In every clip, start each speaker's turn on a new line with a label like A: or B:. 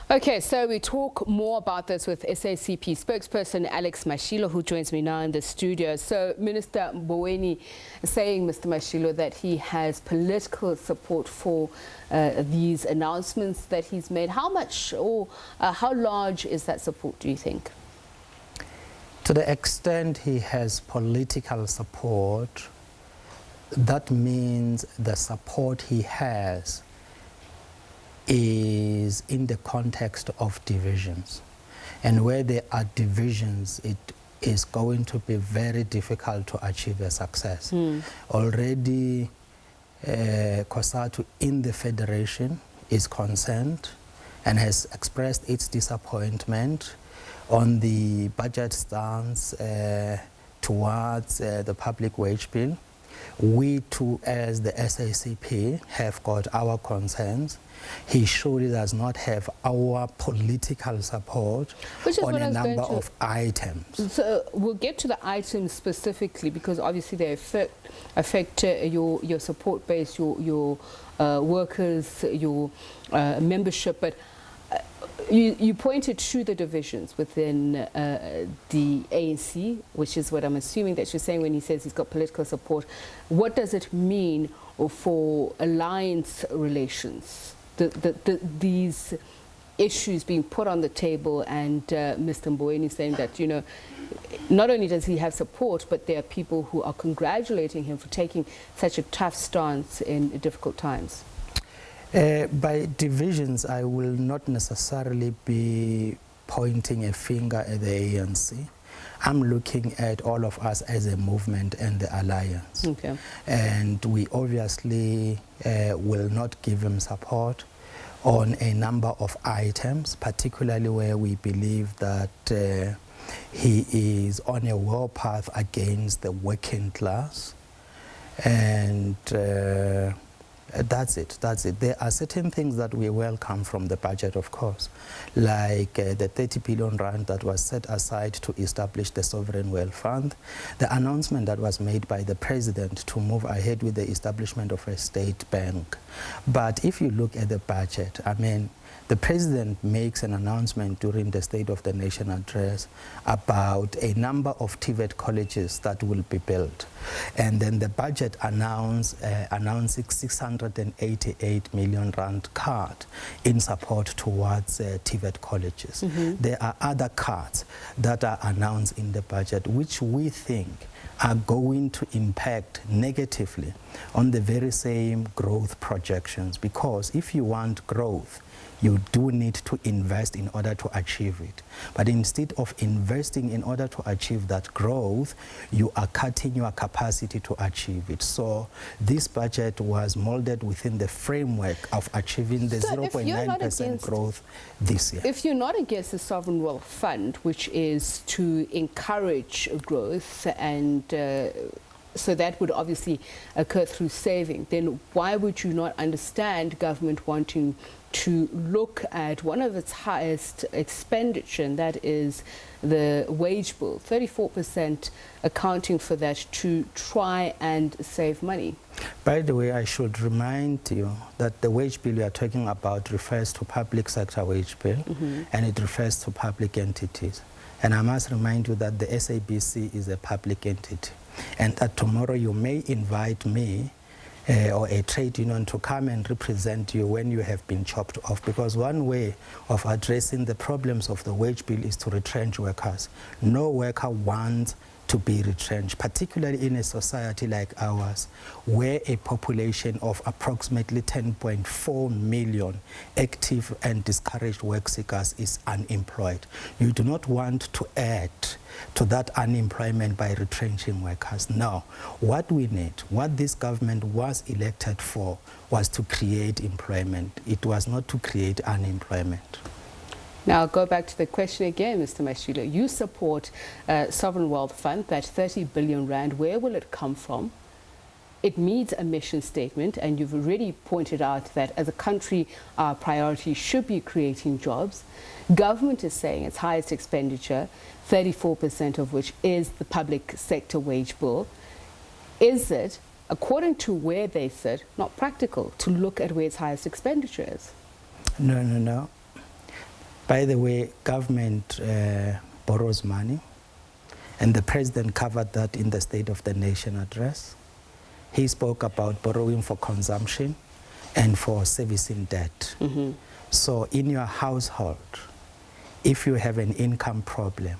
A: Okay, so we talk more about this with SACP spokesperson Alex Mashilo, who joins me now in the studio. So Minister Mboweni saying, Mr. Mashilo, that he has political support for these announcements that he's made. How much or how large is that support, do you think?
B: To the extent he has political support, that means the support he has is in the context of divisions. And where there are divisions, it is going to be very difficult to achieve a success. Already, Cosatu in the Federation is concerned and has expressed its disappointment on the budget stance towards the public wage bill. We too, as the SACP, have got our concerns. He surely does not have our political support on a number of items.
A: So we'll get to the items specifically, because obviously they affect your support base, your workers, your membership. But you pointed to the divisions within the ANC, which is what I'm assuming that you're saying when he says he's got political support. What does it mean for alliance relations? These issues being put on the table, and Mr. Mboweni saying that, you know, not only does he have support, but there are people who are congratulating him for taking such a tough stance in difficult times.
B: By divisions, I will not necessarily be pointing a finger at the ANC. I'm looking at all of us as a movement and the alliance.
A: Okay.
B: And we obviously will not give him support on a number of items, particularly where we believe that he is on a warpath against the working class. And that's it. There are certain things that we welcome from the budget, of course, like the 30 billion rand that was set aside to establish the Sovereign Wealth Fund, the announcement that was made by the President to move ahead with the establishment of a state bank. But if you look at the budget, I mean, the President makes an announcement during the State of the Nation address about a number of TVET colleges that will be built. And then the budget announcing 688 million rand card in support towards TVET colleges. There are other cards that are announced in the budget which we think are going to impact negatively on the very same growth projections, because if you want growth, you do need to invest in order to achieve it. But instead of investing in order to achieve that growth, you are cutting your capacity to achieve it. So this budget was molded within the framework of achieving the 0.9% growth this year.
A: If you're not against the Sovereign Wealth Fund, which is to encourage growth, and so that would obviously occur through saving, then why would you not understand government wanting to look at one of its highest expenditure, and that is the wage bill, 34% accounting for that, to try and save money?
B: By the way, I should remind you that the wage bill we are talking about refers to public sector wage bill, and it refers to public entities. And I must remind you that the SABC is a public entity, and that tomorrow you may invite me or a trade union to come and represent you when you have been chopped off, because one way of addressing the problems of the wage bill is to retrench workers. No worker wants to be retrenched, particularly in a society like ours, where a population of approximately 10.4 million active and discouraged work seekers is unemployed. You do not want to add to that unemployment by retrenching workers. No, what we need, what this government was elected for, was to create employment. It was not to create unemployment.
A: Now, I'll go back to the question again, Mr. Mashilo. You support Sovereign Wealth Fund, that 30 billion rand. Where will it come from? It needs a mission statement, and you've already pointed out that as a country, our priority should be creating jobs. Government is saying its highest expenditure, 34% of which is the public sector wage bill. Is it, according to where they sit, not practical to look at where its highest expenditure is?
B: No. By the way, government borrows money, and the president covered that in the State of the Nation address. He spoke about borrowing for consumption and for servicing debt. Mm-hmm. So in your household, if you have an income problem,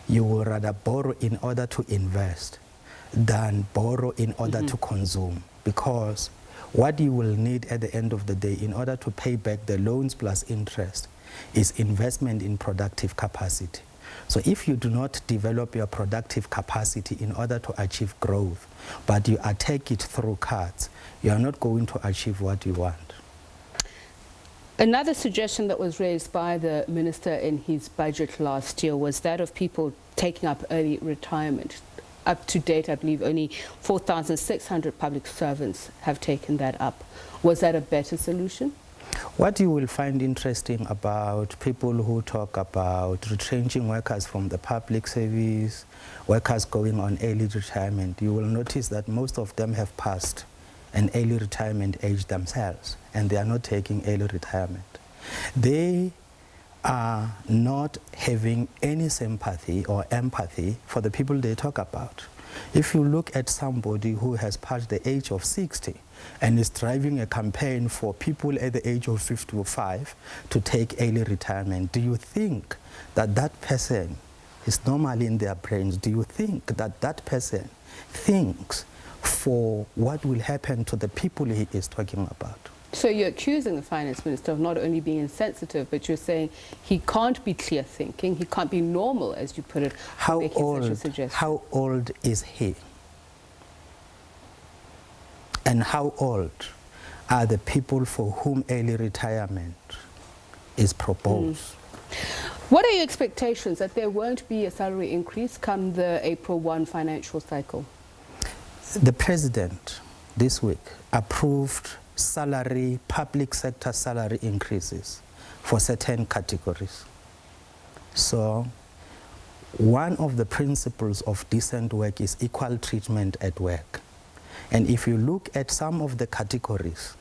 B: you will rather borrow in order to invest than borrow in order to consume, because what you will need at the end of the day in order to pay back the loans plus interest is investment in productive capacity. So if you do not develop your productive capacity in order to achieve growth, but you attack it through cuts, you are not going to achieve what you want.
A: Another suggestion that was raised by the minister in his budget last year was that of people taking up early retirement. Up to date, I believe only 4,600 public servants have taken that up. Was that a better solution?
B: What you will find interesting about people who talk about retrenching workers from the public service, workers going on early retirement, you will notice that most of them have passed an early retirement age themselves, and they are not taking early retirement. They are not having any sympathy or empathy for the people they talk about. If you look at somebody who has passed the age of 60 and is driving a campaign for people at the age of 55 to take early retirement, do you think that that person is normally in their brains? Do you think that that person thinks for what will happen to the people he is talking about?
A: So you're accusing the finance minister of not only being insensitive, but you're saying he can't be clear thinking, he can't be normal, as you put it.
B: How old is he? And how old are the people for whom early retirement is proposed?
A: What are your expectations that there won't be a salary increase come the April 1 financial cycle?
B: The president this week approved public sector salary increases for certain categories. So one of the principles of decent work is equal treatment at work. And if you look at some of the categories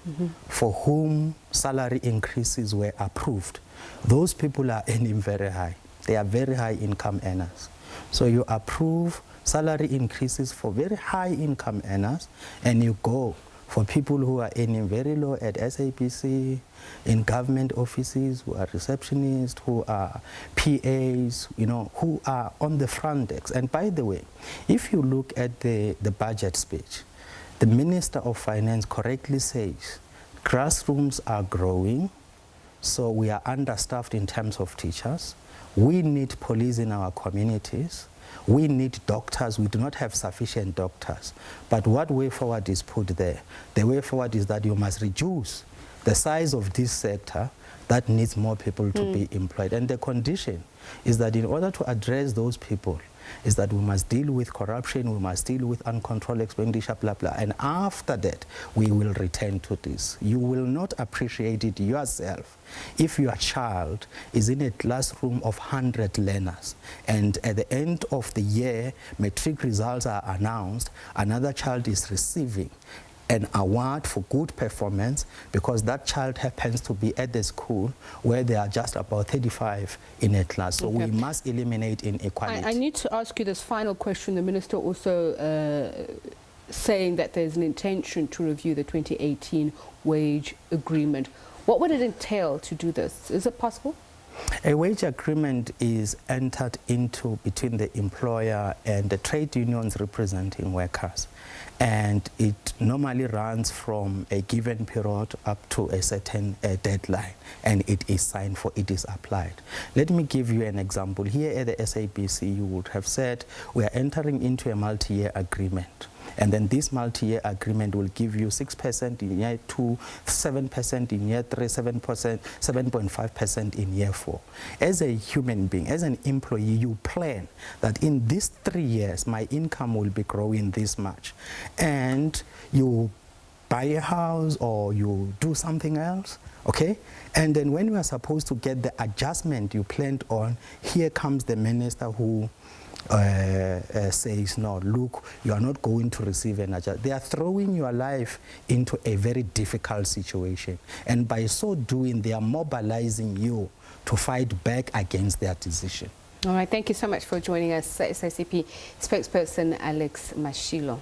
B: for whom salary increases were approved, those people are earning very high. They are very high income earners. So you approve salary increases for very high income earners, and you go for people who are earning very low at SABC, in government offices, who are receptionists, who are PAs, who are on the front desk. And by the way, if you look at the budget speech, the Minister of Finance correctly says classrooms are growing, so we are understaffed in terms of teachers. We need police in our communities. We need doctors. We do not have sufficient doctors. But what way forward is put there? The way forward is that you must reduce the size of this sector that needs more people to be employed. And the condition is that in order to address those people, is that we must deal with corruption, we must deal with uncontrolled expenditure, blah, blah. And after that, we will return to this. You will not appreciate it yourself if your child is in a classroom of 100 learners, and at the end of the year, matric results are announced, another child is receiving an award for good performance because that child happens to be at the school where there are just about 35 in a class. So we must eliminate inequality.
A: I need to ask you this final question. The minister also saying that there's an intention to review the 2018 wage agreement. What would it entail to do this? Is it possible?
B: A wage agreement is entered into between the employer and the trade unions representing workers. And it normally runs from a given period up to a certain deadline, and it is signed for, it is applied. Let me give you an example. Here at the SABC, you would have said we are entering into a multi-year agreement. And then this multi-year agreement will give you 6% in year 2, 7% in year 3, 7.5% in year 4. As a human being, as an employee, you plan that in these 3 years, my income will be growing this much. And you buy a house or you do something else, okay? And then when you are supposed to get the adjustment you planned on, here comes the minister who says, no, look, you are not going to receive an adjustment. They are throwing your life into a very difficult situation. And by so doing, they are mobilizing you to fight back against their decision.
A: All right, thank you so much for joining us, SACP spokesperson Alex Mashilo.